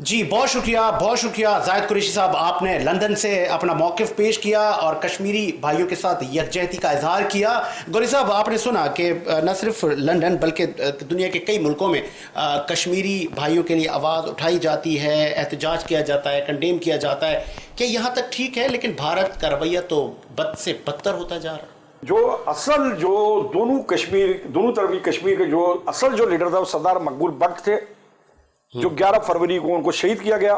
جی بہت شکریہ زاہد قریشی صاحب، آپ نے لندن سے اپنا موقف پیش کیا اور کشمیری بھائیوں کے ساتھ یکجہتی کا اظہار کیا۔ گوری صاحب، آپ نے سنا کہ نہ صرف لندن بلکہ دنیا کے کئی ملکوں میں کشمیری بھائیوں کے لیے آواز اٹھائی جاتی ہے، احتجاج کیا جاتا ہے، کنڈیم کیا جاتا ہے کہ یہاں تک ٹھیک ہے، لیکن بھارت کا رویہ تو بد سے بدتر ہوتا جا رہا ہے۔ جو اصل جو دونوں طرف کشمیر کے جو اصل جو لیڈر تھا وہ سردار مقبول بٹ تھے، جو 11 فروری کو ان کو شہید کیا گیا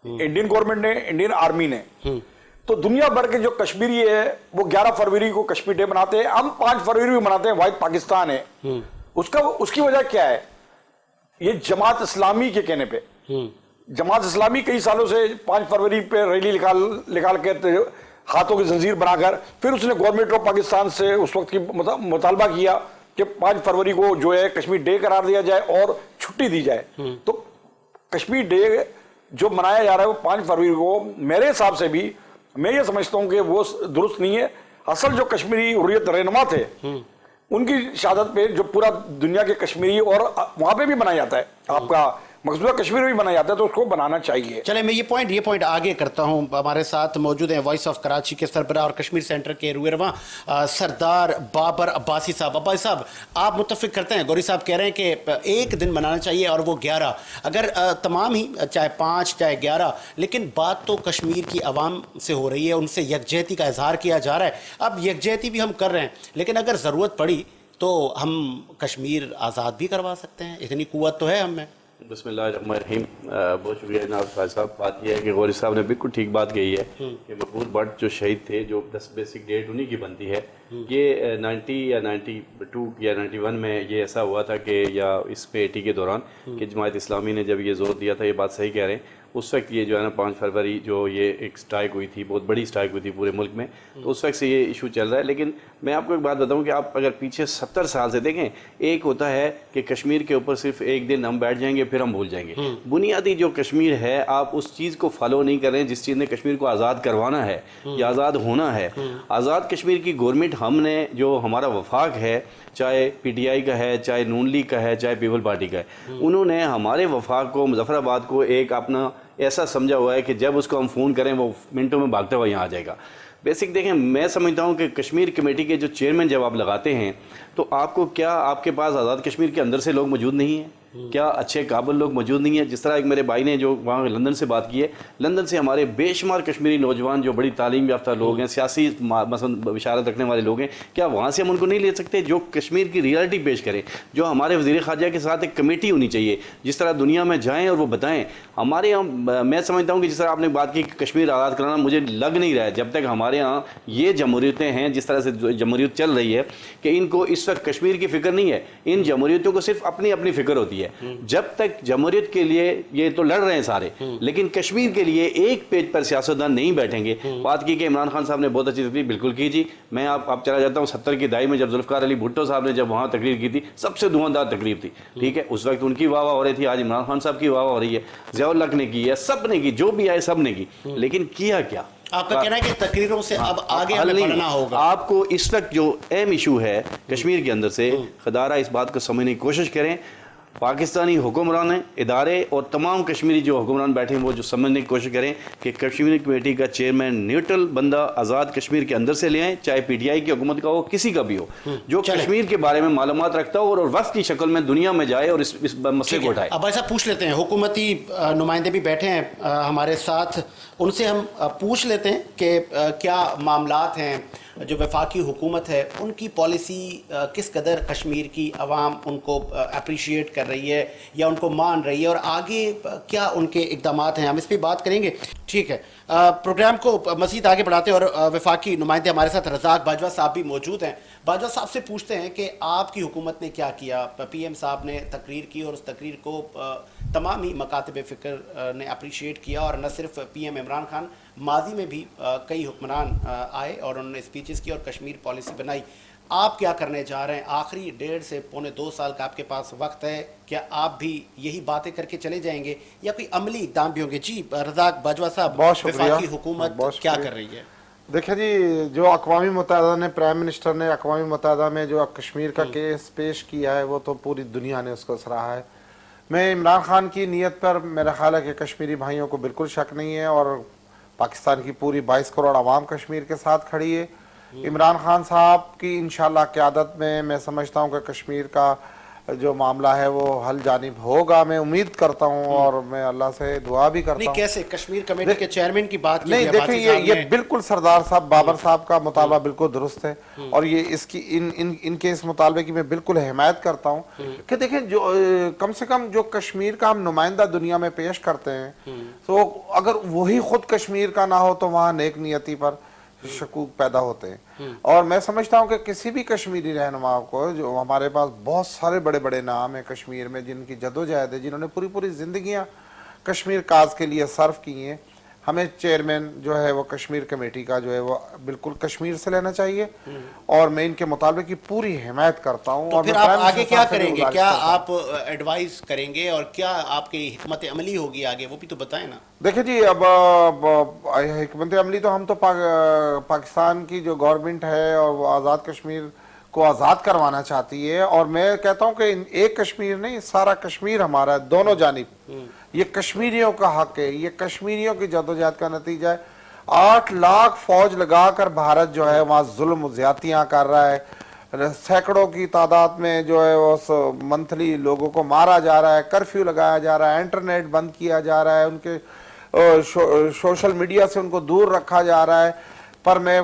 انڈین گورنمنٹ نے، انڈین آرمی نے۔ تو دنیا بھر کے جو کشمیری ہے وہ 11 فروری کو کشمیر ڈے مناتے ہیں، ہم 5 فروری بھی مناتے ہیں، واحد پاکستان ہے۔ اس کی وجہ کیا ہے؟ یہ جماعت اسلامی کے کہنے پہ، جماعت اسلامی کئی سالوں سے 5 فروری پہ ریلی نکال کے ہاتھوں کی زنجیر بنا کر پھر اس نے گورنمنٹ آف پاکستان سے اس وقت کی مطالبہ کیا کہ 5 فروری کو جو ہے کشمیر ڈے قرار دیا جائے اور چھٹی دی جائے۔ تو کشمیر ڈے جو منایا جا رہا ہے وہ 5 فروری کو میرے حساب سے بھی میں یہ سمجھتا ہوں کہ وہ درست نہیں ہے۔ اصل جو کشمیری حریت رہنما تھے ان کی شہادت پہ جو پورا دنیا کے کشمیری اور وہاں پہ بھی منایا جاتا ہے، آپ کا مقبوضہ کشمیر میں بھی بنایا جاتا ہے، تو اس کو بنانا چاہیے۔ چلے میں یہ پوائنٹ آگے کرتا ہوں۔ ہمارے ساتھ موجود ہیں وائس آف کراچی کے سربراہ اور کشمیر سینٹر کے روح رواں سردار بابر عباسی صاحب۔ عباسی صاحب، آپ متفق کرتے ہیں؟ گوری صاحب کہہ رہے ہیں کہ ایک دن منانا چاہیے اور وہ 11، اگر تمام ہی چاہے 5 چاہے 11، لیکن بات تو کشمیر کی عوام سے ہو رہی ہے، ان سے یکجہتی کا اظہار کیا جا رہا ہے۔ اب یکجہتی بھی ہم کر رہے ہیں، لیکن اگر ضرورت پڑی تو ہم کشمیر آزاد بھی کروا سکتے ہیں، اتنی قوت تو ہے ہم میں۔ بسم اللہ الرحمن الرحیم۔ بہت شکریہ جناب فائز صاحب۔ بات یہ ہے کہ غوری صاحب نے بالکل ٹھیک بات کہی ہے کہ مقبول بٹ جو شہید تھے، جو 10 بیسک ڈیٹ انہی کی بنتی ہے۔ یہ 90 یا 92 یا 91 میں یہ ایسا ہوا تھا کہ یا اس پہ 80 کے دوران کہ جماعت اسلامی نے جب یہ زور دیا تھا، یہ بات صحیح کہہ رہے ہیں، اس وقت یہ جو ہے نا 5 فروری جو یہ ایک سٹرائک ہوئی تھی، بہت بڑی سٹرائک ہوئی تھی پورے ملک میں، تو اس وقت سے یہ ایشو چل رہا ہے۔ لیکن میں آپ کو ایک بات بتاؤں کہ آپ اگر پیچھے 70 سال سے دیکھیں، ایک ہوتا ہے کہ کشمیر کے اوپر صرف ایک دن ہم بیٹھ جائیں گے پھر ہم بھول جائیں گے۔ بنیادی جو کشمیر ہے، آپ اس چیز کو فالو نہیں کر رہے ہیں جس چیز نے کشمیر کو آزاد کروانا ہے یا آزاد ہونا ہے۔ آزاد کشمیر کی گورنمنٹ ہم نے، جو ہمارا وفاق ہے، چاہے پی ٹی آئی کا ہے، چاہے نون لیگ کا ہے، چاہے پیپل پارٹی کا ہے، انہوں نے ہمارے وفاق کو، مظفر آباد کو ایک اپنا ایسا سمجھا ہوا ہے کہ جب اس کو ہم فون کریں وہ منٹوں میں بھاگتا ہوا یہاں آ جائے گا۔ بیسک دیکھیں، میں سمجھتا ہوں کہ کشمیر کمیٹی کے جو چیئرمین جب آپ لگاتے ہیں تو آپ کو کیا آپ کے پاس آزاد کشمیر کے اندر سے لوگ موجود نہیں ہیں؟ کیا اچھے قابل لوگ موجود نہیں ہیں؟ جس طرح ایک میرے بھائی نے جو وہاں لندن سے بات کی ہے، لندن سے ہمارے بے شمار کشمیری نوجوان جو بڑی تعلیم یافتہ لوگ ہیں، سیاسی مثلا بشارت رکھنے والے لوگ ہیں، کیا وہاں سے ہم ان کو نہیں لے سکتے جو کشمیر کی ریالٹی پیش کریں؟ جو ہمارے وزیر خارجہ کے ساتھ ایک کمیٹی ہونی چاہیے جس طرح دنیا میں جائیں اور وہ بتائیں۔ ہمارے یہاں میں سمجھتا ہوں کہ جس طرح آپ نے بات کی کہ کشمیر آزاد کرانا، مجھے لگ نہیں رہا ہے جب تک ہمارے ہاں یہ جمہوریتیں ہیں، جس طرح سے جمہوریت چل رہی ہے، کہ ان کو اس وقت کشمیر کی فکر نہیں ہے۔ ان جمہوریتوں کو صرف اپنی اپنی فکر ہوتی ہے۔ جب تک جمہوریت کے لیے یہ تو لڑ رہے ہیں سارے، لیکن کشمیر کے لیے ایک پیج پر سیاستدان نہیں بیٹھیں گے۔ بات کی کہ عمران خان صاحب نے بہت اچھی تقریر بالکل کی جی، میں آپ چلا جاتا ہوں 70 کی دہائی میں جب ذوالفقار علی بھٹو صاحب نے جب وہاں تقریر کی تھی، سب سے دھواں تقریر تھی، ٹھیک ہے، اس وقت ان کی واہ واہ ہو رہی تھی، آج عمران خان صاحب کی واہ واہ ہو رہی ہے، ضیاء الحق نے کی ہے، سب نے کی، جو بھی آئے سب نے کی، لیکن کیا کیا؟ آپ کا کہنا ہے کہ تقریروں سے اب آگے ہمیں بڑھنا ہوگا۔ آپ کو اس وقت جو اہم ایشو ہے کشمیر کے اندر سے، خدارہ اس بات کو سمجھنے کی کوشش کریں، پاکستانی حکمران ادارے اور تمام کشمیری جو حکمران بیٹھے ہیں وہ جو سمجھنے کی کوشش کریں کہ کشمیر کمیٹی کا چیئرمین نیوٹرل بندہ آزاد کشمیر کے اندر سے لے آئیں، چاہے پی ٹی آئی کی حکومت کا ہو، کسی کا بھی ہو، جو کشمیر کے بارے میں معلومات رکھتا ہو اور وفد کی شکل میں دنیا میں جائے اور اس مسئلے کو اٹھائے۔ اب ایسا پوچھ لیتے ہیں، حکومتی نمائندے بھی بیٹھے ہیں ہمارے ساتھ، ان سے ہم پوچھ لیتے ہیں کہ کیا معاملات ہیں، جو وفاقی حکومت ہے ان کی پالیسی کس قدر کشمیر کی عوام ان کو اپریشیٹ کر رہی ہے یا ان کو مان رہی ہے، اور آگے کیا ان کے اقدامات ہیں، ہم اس پہ بات کریں گے۔ ٹھیک ہے، پروگرام کو مزید آگے بڑھاتے ہیں اور وفاقی نمائندے ہمارے ساتھ رزاق باجوہ صاحب بھی موجود ہیں۔ باجوہ صاحب سے پوچھتے ہیں کہ آپ کی حکومت نے کیا کیا؟ پی ایم صاحب نے تقریر کی اور اس تقریر کو تمام ہی مکاتب فکر نے اپریشیٹ کیا، اور نہ صرف پی ایم عمران خان، ماضی میں بھی کئی حکمران آئے اور انہوں نے اسپیچز کی اور کشمیر پالیسی بنائی۔ آپ کیا کرنے جا رہے ہیں؟ آخری 1.5 سے پونے 2 سال کا آپ کے پاس وقت ہے، کیا آپ بھی یہی باتیں کر کے چلے جائیں گے یا کوئی عملی اقدام بھی ہوں گے؟ جی رزاق باجوہ صاحب، وفاقی حکومت کیا کر رہی ہے؟ دیکھیں جی، جو اقوام متحدہ نے، پرائم منسٹر نے اقوام متحدہ میں جو کشمیر کا کیس پیش کیا ہے وہ تو پوری دنیا نے اس کو سراہا ہے، میں عمران خان کی نیت پر میرا خیال ہے کہ کشمیری بھائیوں کو بالکل شک نہیں ہے اور پاکستان کی پوری 22 کروڑ عوام کشمیر کے ساتھ کھڑی ہے. عمران خان صاحب کی انشاءاللہ قیادت میں سمجھتا ہوں کہ کشمیر کا جو معاملہ ہے وہ حل جانب ہوگا. میں امید کرتا ہوں اور میں اللہ سے دعا بھی کرتا نہیں ہوں. کیسے کشمیر کمیٹی کے چیئرمین کی بات کی نہیں دیکھیں یہ بالکل سردار صاحب بابر صاحب کا مطالبہ بالکل درست ہے اور یہ اس کی ان کے اس مطالبے کی میں بالکل حمایت کرتا ہوں کہ دیکھیں جو کم سے کم جو کشمیر کا ہم نمائندہ دنیا میں پیش کرتے ہیں تو اگر وہی خود کشمیر کا نہ ہو تو وہاں نیک نیتی پر شکوک پیدا ہوتے ہیں. اور میں سمجھتا ہوں کہ کسی بھی کشمیری رہنما کو جو ہمارے پاس بہت سارے بڑے بڑے نام ہیں کشمیر میں جن کی جدوجہد ہے جنہوں نے پوری زندگیاں کشمیر کاز کے لیے صرف کی ہیں, ہمیں چیئرمین جو ہے وہ کشمیر کمیٹی کا جو ہے وہ بالکل کشمیر سے لینا چاہیے اور میں ان کے مطالبے کی پوری حمایت کرتا ہوں. تو اور پھر آپ آگے کیا کریں گے, کیا آپ ایڈوائز کریں گے اور کیا آپ کی حکمت عملی ہوگی آگے, وہ بھی تو بتائیں نا. دیکھیں جی اب حکمت عملی تو ہم تو پاکستان کی جو گورنمنٹ ہے اور وہ آزاد کشمیر کو آزاد کروانا چاہتی ہے اور میں کہتا ہوں کہ ایک کشمیر نہیں سارا کشمیر ہمارا ہے دونوں جانب. یہ کشمیریوں کا حق ہے, یہ کشمیریوں کی جدوجہد کا نتیجہ ہے. 8 لاکھ فوج لگا کر بھارت جو ہے وہاں ظلم و زیادتیاں کر رہا ہے, سینکڑوں کی تعداد میں جو ہے وہ منتھلی لوگوں کو مارا جا رہا ہے, کرفیو لگایا جا رہا ہے, انٹرنیٹ بند کیا جا رہا ہے, ان کے سوشل میڈیا سے ان کو دور رکھا جا رہا ہے. پر میں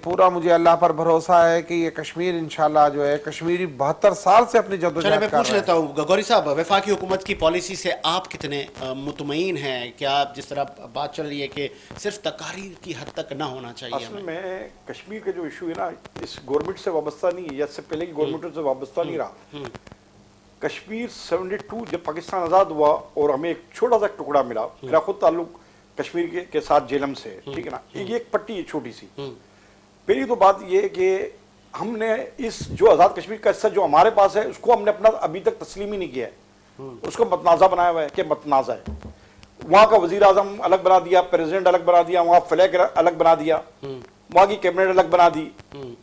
پورا مجھے اللہ پر بھروسہ ہے کہ یہ کشمیر انشاءاللہ جو ہے کشمیری 72 سال سے اپنی جدوجہد چلے کر میں رہا ہے. پوچھ لیتا ہوں غوری صاحب, وفاقی حکومت کی پالیسی سے آپ کتنے مطمئن ہیں؟ کیا جس طرح بات چل رہی ہے کہ صرف تقاریر کی حد تک نہ ہونا چاہیے؟ اصل میں کشمیر کا جو ایشو ہے نا اس گورنمنٹ سے وابستہ نہیں ہے یا اس سے پہلے کی گورنمنٹ سے وابستہ نہیں رہا. کشمیر 72 جب پاکستان آزاد ہوا اور ہمیں ایک چھوٹا سا ٹکڑا ملا, میرا خود تعلق کشمیر کے ساتھ جیلم سے, ٹھیک ہے نا, یہ ایک پٹی ہے چھوٹی سی. پہلی تو بات یہ ہے کہ ہم نے اس جو آزاد کشمیر کا حصہ جو ہمارے پاس ہے اس کو ہم نے اپنا ابھی تک تسلیم ہی نہیں کیا ہے, اس کو متنازع بنایا ہوا ہے کہ متنازع ہے. وہاں کا وزیر اعظم الگ بنا دیا, پریزیڈنٹ الگ بنا دیا, وہاں فلیگ الگ بنا دیا, وہاں کی کیبنٹ الگ بنا دی,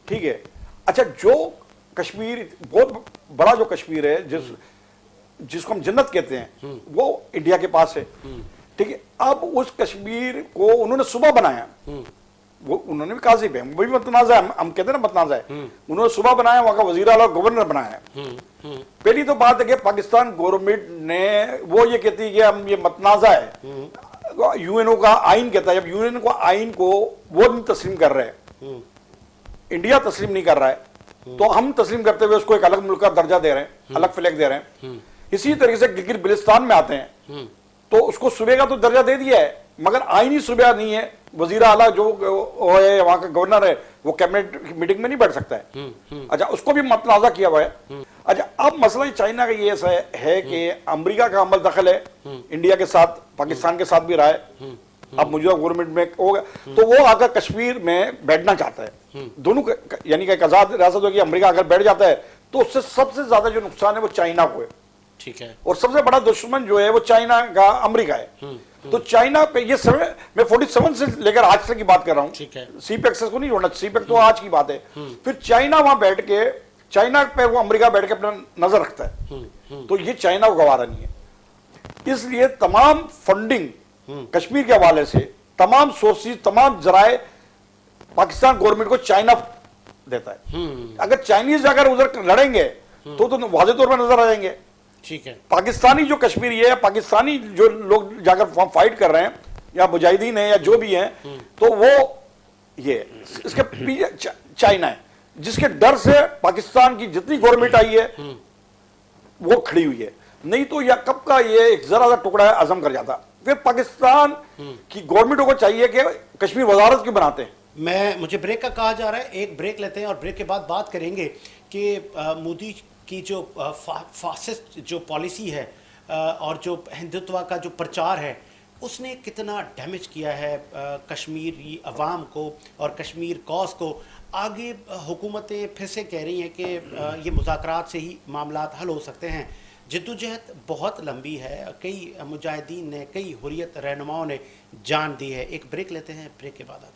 ٹھیک ہے. اچھا جو کشمیر بہت بڑا جو کشمیر ہے جس کو ہم جنت کہتے ہیں وہ انڈیا کے پاس ہے, ٹھیک ہے. اب اس کشمیر کو انہوں نے صوبہ بنایا, وہ انہوں نے بھی قاضب ہے, وہ بھی متنازع ہے, ہم کہتے ہیں نا متنازع ہے, انہوں نے صوبہ بنایا, وہاں کا وزیر اعلیٰ گورنر بنایا. پہلی تو بات ہے کہ پاکستان گورنمنٹ نے وہ یہ کہتی ہے کہ ہم یہ متنازع ہے, یو این او کا آئین کہتا ہے, جب یو این او کا آئین کو وہ نہیں تسلیم کر رہے, انڈیا تسلیم نہیں کر رہا ہے, تو ہم تسلیم کرتے ہوئے اس کو ایک الگ ملک کا درجہ دے رہے ہیں, الگ فلیگ دے رہے ہیں. اسی طریقے سے گلگت بلتستان میں آتے ہیں تو اس کو صوبے کا تو درجہ دے دیا ہے مگر آئینی صوبہ نہیں ہے. وزیر اعلیٰ جو ہے وہاں کا گورنر ہے وہ کیبنٹ میٹنگ میں نہیں بیٹھ سکتا ہے. اچھا اس کو بھی متنازع کیا ہوا ہے. اچھا اب مسئلہ چائنا کا یہ ایسا ہے کہ امریکہ کا عمل دخل ہے انڈیا کے ساتھ, پاکستان کے ساتھ بھی رہا ہے, اب موجودہ گورنمنٹ میں ہوگا تو وہ آ کر کشمیر میں بیٹھنا چاہتا ہے. دونوں یعنی کہ ایک آزاد ریاست ہوگی, امریکہ اگر بیٹھ جاتا ہے تو اس سے سب سے زیادہ جو نقصان ہے وہ چائنا کو ہے, ٹھیک ہے, اور سب سے بڑا دشمن جو ہے وہ چائنا کا امریکہ ہے. تو چائنا پہ یہ میں 47 سے لے کر آج تک کی بات کر رہا ہوں, سی پیک کو نہیں چھوڑنا, سی پیک تو آج کی بات ہے. پھر چائنا وہاں بیٹھ کے چائنا پہ وہ امریکہ بیٹھ کے اپنا نظر رکھتا ہے, تو یہ چائنا کو گوارا نہیں ہے. اس لیے تمام فنڈنگ کشمیر کے حوالے سے تمام سورسز تمام ذرائع پاکستان گورنمنٹ کو چائنا دیتا ہے. اگر چائنیز اگر ادھر لڑیں گے تو واضح طور پر نظر آ جائیں گے. ٹھیک ہے, پاکستانی جو کشمیری ہے, پاکستانی جو لوگ جا کر فائٹ کر رہے ہیں یا مجاہدین ہیں یا جو بھی ہیں, تو وہ یہ اس کے پیچھے چائنا ہے جس کے ڈر سے پاکستان کی جتنی گورنمنٹ آئی ہے وہ کھڑی ہوئی ہے. نہیں تو یا کب کا یہ ایک ذرا سا ٹکڑا ہے عزم کر جاتا. پھر پاکستان کی گورنمنٹوں کو چاہیے کہ کشمیر وزارت کیوں بناتے ہیں. مجھے بریک کا کہا جا رہا ہے, ایک بریک لیتے ہیں اور بریک کے بعد بات کریں گے کہ مودی کی جو فاسسٹ جو پالیسی ہے اور جو ہندوتوا کا جو پرچار ہے اس نے کتنا ڈیمیج کیا ہے کشمیری عوام کو اور کشمیر کاز کو. آگے حکومتیں پھر سے کہہ رہی ہیں کہ یہ مذاکرات سے ہی معاملات حل ہو سکتے ہیں. جدوجہد بہت لمبی ہے, کئی مجاہدین نے, کئی حریت رہنماؤں نے جان دی ہے. ایک بریک لیتے ہیں, بریک کے بعد آتے ہیں.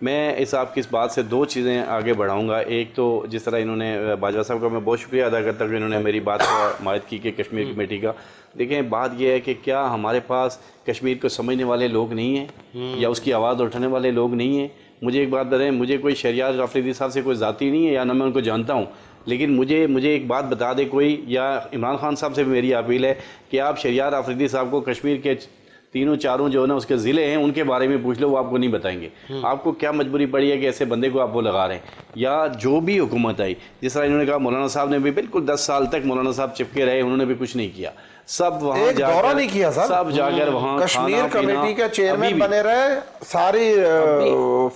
میں آپ کی اس بات سے دو چیزیں آگے بڑھاؤں گا. ایک تو جس طرح انہوں نے باجوہ صاحب کا میں بہت شکریہ ادا کرتا ہوں کہ انہوں نے میری بات کو حمایت کی کہ کشمیر کمیٹی کا. دیکھیں بات یہ ہے کہ کیا ہمارے پاس کشمیر کو سمجھنے والے لوگ نہیں ہیں یا اس کی آواز اٹھانے والے لوگ نہیں ہیں؟ مجھے ایک بات بتائیں, مجھے کوئی شہریار آفریدی صاحب سے کوئی ذاتی نہیں ہے یا نہ میں ان کو جانتا ہوں, لیکن مجھے ایک بات بتا دے کوئی, یا عمران خان صاحب سے بھی میری اپیل ہے کہ آپ شہریار آفریدی صاحب کو کشمیر کے تینوں چاروں جو ہے نا اس کے ضلع ہیں ان کے بارے میں پوچھ لو, وہ آپ کو نہیں بتائیں گے. آپ کو کیا مجبوری پڑی ہے کہ ایسے بندے کو آپ وہ لگا رہے ہیں؟ یا جو بھی حکومت آئی, جس طرح انہوں نے کہا مولانا صاحب نے بھی بالکل 10 سال تک مولانا صاحب چپکے رہے, انہوں نے بھی کچھ نہیں کیا. سب وہاں ایک دورہ نہیں کیا سر, سب جا کر وہاں کشمیر کمیٹی کا چیئرمین بنے رہے, ساری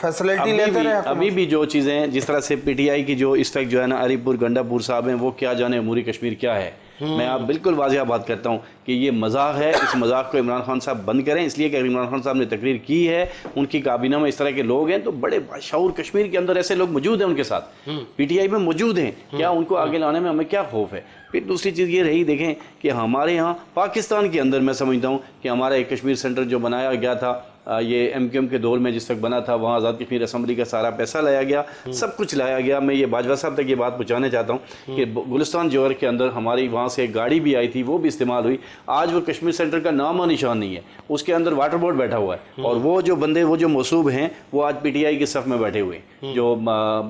فیسلٹی لیتے رہے. ابھی بھی جو چیزیں جس طرح سے پی ٹی آئی کی جو اس وقت جو ہے نا علی پور گنڈا پور صاحب ہیں, وہ کیا جانے اموری کشمیر کیا ہے. میں آپ بالکل واضح بات کرتا ہوں کہ یہ مذاق ہے. اس مذاق کو عمران خان صاحب بند کریں, اس لیے کہ عمران خان صاحب نے تقریر کی ہے, ان کی کابینہ میں اس طرح کے لوگ ہیں, تو بڑے باشعور کشمیر کے اندر ایسے لوگ موجود ہیں ان کے ساتھ, پی ٹی آئی میں موجود ہیں. کیا ان کو آگے لانے میں ہمیں کیا خوف ہے؟ پھر دوسری چیز یہ رہی, دیکھیں کہ ہمارے ہاں پاکستان کے اندر میں سمجھتا ہوں کہ ہمارا ایک کشمیر سینٹر جو بنایا گیا تھا, یہ ایم کیو ایم کے دور میں جس تک بنا تھا, وہاں آزاد کشمیر اسمبلی کا سارا پیسہ لایا گیا, سب کچھ لایا گیا. میں یہ باجوہ صاحب تک یہ بات پہنچانا چاہتا ہوں کہ گلستان جوہر کے اندر ہماری وہاں سے ایک گاڑی بھی آئی تھی, وہ بھی استعمال ہوئی. آج وہ کشمیر سینٹر کا نام و نشان نہیں ہے, اس کے اندر واٹر بورڈ بیٹھا ہوا ہے, اور وہ جو بندے وہ جو موصوب ہیں وہ آج پی ٹی آئی کے صف میں بیٹھے ہوئے ہیں, جو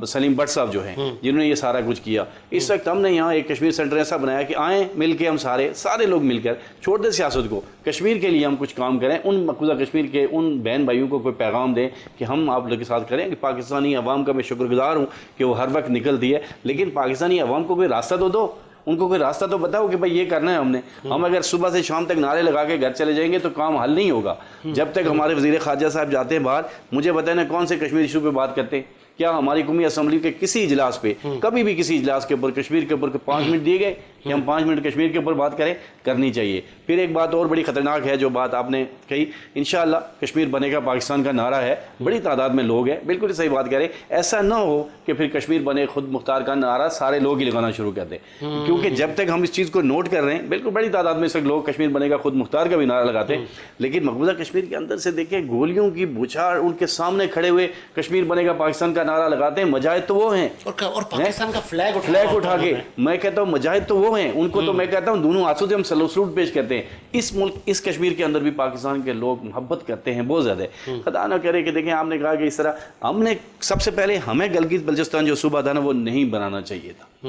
سلیم بٹ صاحب جو ہیں جنہوں نے یہ سارا کچھ کیا. اس وقت ہم نے یہاں ایک کشمیر سینٹر ایسا بنایا کہ آئیں مل کے ہم سارے لوگ مل کر, چھوڑ دیں سیاست کو, کشمیر کے لیے ہم کچھ کام کریں. ان مقبوضہ کشمیر کے ان بہن بھائیوں کو کوئی پیغام دیں کہ ہم آپ لوگ کے ساتھ کریں. کہ پاکستانی عوام کا میں شکر گزار ہوں کہ وہ ہر وقت نکلتی ہے, لیکن پاکستانی عوام کو کوئی راستہ تو دو, ان کو کوئی راستہ تو بتاؤ کہ بھائی یہ کرنا ہے ہم نے. ہم اگر صبح سے شام تک نعرے لگا کے گھر چلے جائیں گے تو کام حل نہیں ہوگا. جب تک ہمارے وزیر خارجہ صاحب جاتے ہیں باہر, مجھے بتائیں نا کون سے کشمیر ایشو پہ بات کرتے ہیں؟ کیا ہماری قومی اسمبلی کے کسی اجلاس پہ کبھی بھی کسی اجلاس کے اوپر کشمیر کے اوپر 5 منٹ دیے گئے کہ ہم 5 منٹ کشمیر کے اوپر بات کریں؟ کرنی چاہیے. پھر ایک بات اور بڑی خطرناک ہے جو بات آپ نے کہی, انشاءاللہ کشمیر بنے گا پاکستان کا نعرہ ہے, بڑی تعداد میں لوگ ہیں, بالکل صحیح بات کہہ رہے. ایسا نہ ہو کہ پھر کشمیر بنے خود مختار کا نعرہ سارے لوگ ہی لگانا شروع کر دیں, کیونکہ جب تک ہم اس چیز کو نوٹ کر رہے ہیں, بالکل بڑی تعداد میں سے لوگ کشمیر بنے گا خود مختار کا بھی نعرہ لگاتے ہیں, لیکن مقبوضہ کشمیر کے اندر سے دیکھیں گولیوں کی بوچھاڑ ان کے سامنے کھڑے ہوئے کشمیر بنے گا پاکستان کا نعرہ لگاتے ہیں. مجاہد تو وہ ہیں, اور پاکستان کا فلیگ اٹھا کے, میں کہتا ہوں مجاہد تو وہ ہیں, ان کو تو میں کہتا ہوں دونوں ہاتھوں سے ہم سلوٹ پیش کرتے ہیں. اس ملک اس کشمیر کے اندر بھی پاکستان کے لوگ محبت کرتے ہیں بہت زیادہ. خدا نہ کرے کہ دیکھیں آپ نے کہا کہ اس طرح ہم نے سب سے پہلے ہمیں گلگت بلچستان جو صوبہ تھا نا وہ نہیں بنانا چاہیے تھا.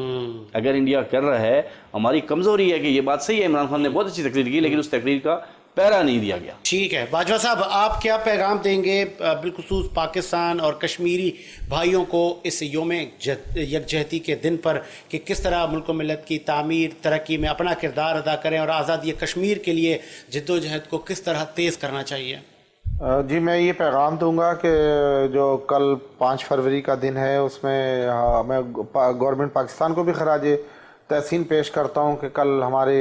اگر انڈیا کر رہا ہے, ہماری کمزوری ہے کہ یہ بات صحیح ہے, عمران خان نے بہت اچھی تقریر کی, لیکن اس تقریر کا پیرا نہیں دیا گیا. ٹھیک ہے باجوہ صاحب, آپ کیا پیغام دیں گے بالخصوص پاکستان اور کشمیری بھائیوں کو اس یوم یکجہتی کے دن پر, کہ کس طرح ملک و ملت کی تعمیر ترقی میں اپنا کردار ادا کریں اور آزادی کشمیر کے لیے جدوجہد کو کس طرح تیز کرنا چاہیے؟ جی میں یہ پیغام دوں گا کہ جو کل 5 فروری کا دن ہے, اس میں میں گورنمنٹ پاکستان کو بھی خراج تحسین پیش کرتا ہوں کہ کل ہمارے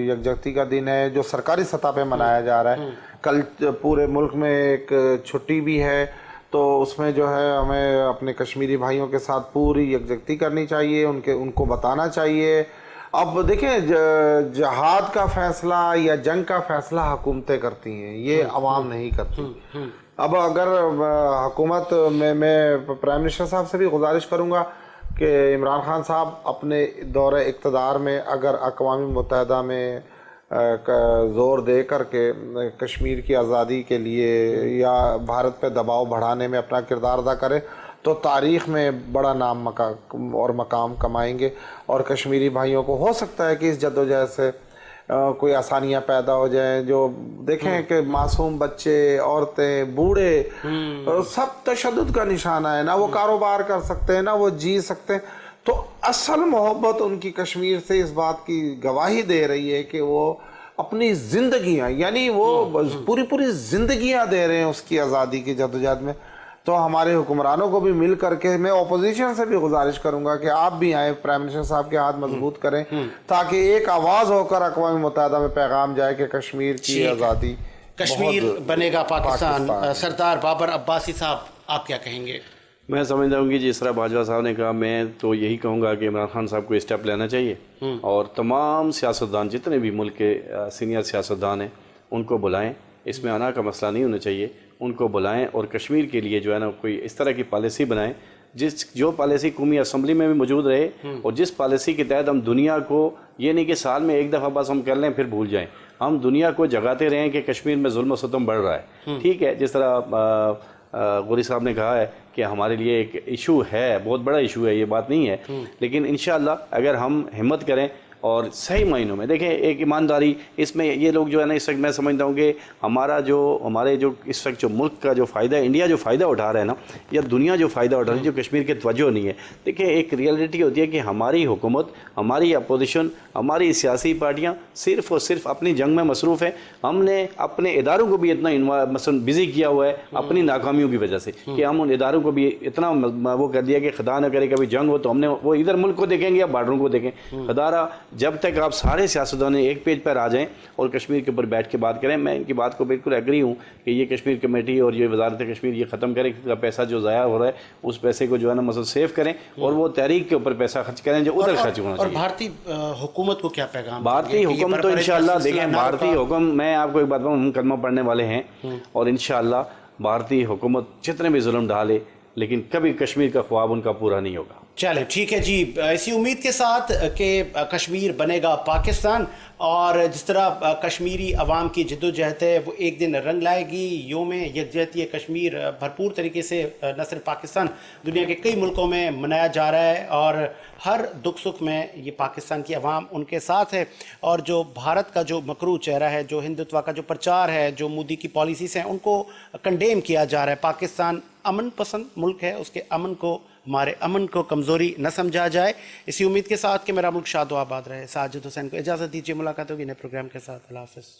یکجہتی کا دن ہے جو سرکاری سطح پہ منایا جا رہا ہے. کل پورے ملک میں ایک چھٹی بھی ہے, تو اس میں جو ہے ہمیں اپنے کشمیری بھائیوں کے ساتھ پوری یکجہتی کرنی چاہیے, ان کو بتانا چاہیے. اب دیکھیں جہاد کا فیصلہ یا جنگ کا فیصلہ حکومتیں کرتی ہیں, یہ عوام نہیں کرتی. اب اگر حکومت میں پرائم منسٹر صاحب سے بھی گزارش کروں گا کہ عمران خان صاحب اپنے دور اقتدار میں اگر اقوام متحدہ میں زور دے کر کے کشمیر کی آزادی کے لیے یا بھارت پہ دباؤ بڑھانے میں اپنا کردار ادا کرے تو تاریخ میں بڑا نام اور مقام کمائیں گے. اور کشمیری بھائیوں کو ہو سکتا ہے کہ اس جدوجہد سے کوئی آسانیاں پیدا ہو جائیں. جو دیکھیں کہ معصوم بچے, عورتیں, بوڑھے سب تشدد کا نشانہ ہے, نہ وہ کاروبار کر سکتے ہیں نہ وہ جی سکتے ہیں. تو اصل محبت ان کی کشمیر سے اس بات کی گواہی دے رہی ہے کہ وہ اپنی زندگیاں, یعنی وہ پوری زندگیاں دے رہے ہیں اس کی آزادی کی جدوجہد میں. تو ہمارے حکمرانوں کو بھی مل کر کے, میں اپوزیشن سے بھی گزارش کروں گا کہ آپ بھی آئیں, پرائم منسٹر صاحب کے ہاتھ مضبوط کریں تاکہ ایک آواز ہو کر اقوام متحدہ میں پیغام جائے کہ کشمیر کی آزادی, کشمیر بنے گا پاکستان. سردار بابر عباسی صاحب آپ کیا کہیں گے؟ میں سمجھتا ہوں کہ جس طرح باجوہ صاحب نے کہا, میں تو یہی کہوں گا کہ عمران خان صاحب کو اسٹیپ لینا چاہیے, اور تمام سیاستدان جتنے بھی ملک کے سینئر سیاستدان ہیں ان کو بلائیں. اس میں انا کا مسئلہ نہیں ہونا چاہیے, ان کو بلائیں اور کشمیر کے لیے جو ہے نا کوئی اس طرح کی پالیسی بنائیں جو پالیسی قومی اسمبلی میں بھی موجود رہے اور جس پالیسی کے تحت ہم دنیا کو یہ نہیں کہ سال میں ایک دفعہ بس ہم کر لیں پھر بھول جائیں، ہم دنیا کو جگاتے رہیں کہ کشمیر میں ظلم و ستم بڑھ رہا ہے. ٹھیک ہے، جس طرح غوری صاحب نے کہا ہے کہ ہمارے لیے ایک ایشو ہے، بہت بڑا ایشو ہے، یہ بات نہیں ہے، لیکن انشاءاللہ اگر ہم ہمت کریں اور صحیح معنوں میں دیکھیں ایک ایمانداری اس میں یہ لوگ جو ہے نا اس وقت میں سمجھتا ہوں کہ ہمارے جو اس وقت جو ملک کا جو فائدہ ہے، انڈیا جو فائدہ اٹھا رہا ہے نا یا دنیا جو فائدہ اٹھا رہی ہے، جو کشمیر کے توجہ نہیں ہے. دیکھیں ایک ریئلٹی ہوتی ہے کہ ہماری حکومت، ہماری اپوزیشن، ہماری سیاسی پارٹیاں صرف اور صرف اپنی جنگ میں مصروف ہیں. ہم نے اپنے اداروں کو بھی اتنا مثلا بزی کیا ہوا ہے اپنی ناکامیوں کی وجہ سے کہ ہم ان اداروں کو بھی اتنا وہ کر دیا کہ خدا نہ کرے کبھی جنگ ہو تو ہم نے وہ ادھر ملک کو دیکھیں گے یا بارڈروں کو دیکھیں. خدا رہا جب تک آپ سارے سیاستدان ایک پیج پر آ جائیں اور کشمیر کے اوپر بیٹھ کے بات کریں، میں ان کی بات کو بالکل ایگری ہوں کہ یہ کشمیر کمیٹی اور یہ وزارت کشمیر یہ ختم کریں، پیسہ جو ضائع ہو رہا ہے اس پیسے کو جو ہے نا مثلا سیو کریں اور وہ تحریک کے اوپر پیسہ خرچ کریں جو ادھر خرچ ہونا چاہیے. اور بھارتی حکومت کو کیا پیغام؟ بھارتی حکومت تو انشاءاللہ دیکھیں بھارتی حکم، میں آپ کو ایک بات بتاؤں، ہم کلمہ پڑھنے والے ہیں اور انشاءاللہ بھارتی حکومت جتنے بھی ظلم ڈالے لیکن کبھی کشمیر کا خواب ان کا پورا نہیں ہوگا. چلیں ٹھیک ہے جی، اسی امید کے ساتھ کہ کشمیر بنے گا پاکستان اور جس طرح کشمیری عوام کی جدوجہد ہے وہ ایک دن رنگ لائے گی. یوم یکجہتی کشمیر بھرپور طریقے سے نہ صرف پاکستان، دنیا کے کئی ملکوں میں منایا جا رہا ہے اور ہر دکھ سکھ میں یہ پاکستان کی عوام ان کے ساتھ ہے. اور جو بھارت کا جو مکروہ چہرہ ہے، جو ہندوتوا کا جو پرچار ہے، جو مودی کی پالیسیز ہیں، ان کو کنڈیم کیا جا رہا ہے. پاکستان امن پسند ملک ہے، اس کے ہمارے امن کو کمزوری نہ سمجھا جائے. اسی امید کے ساتھ کہ میرا ملک شاد و آباد رہے. ساجد حسین کو اجازت دیجیے، ملاقات ہوگی نئے پروگرام کے ساتھ. اللہ حافظ.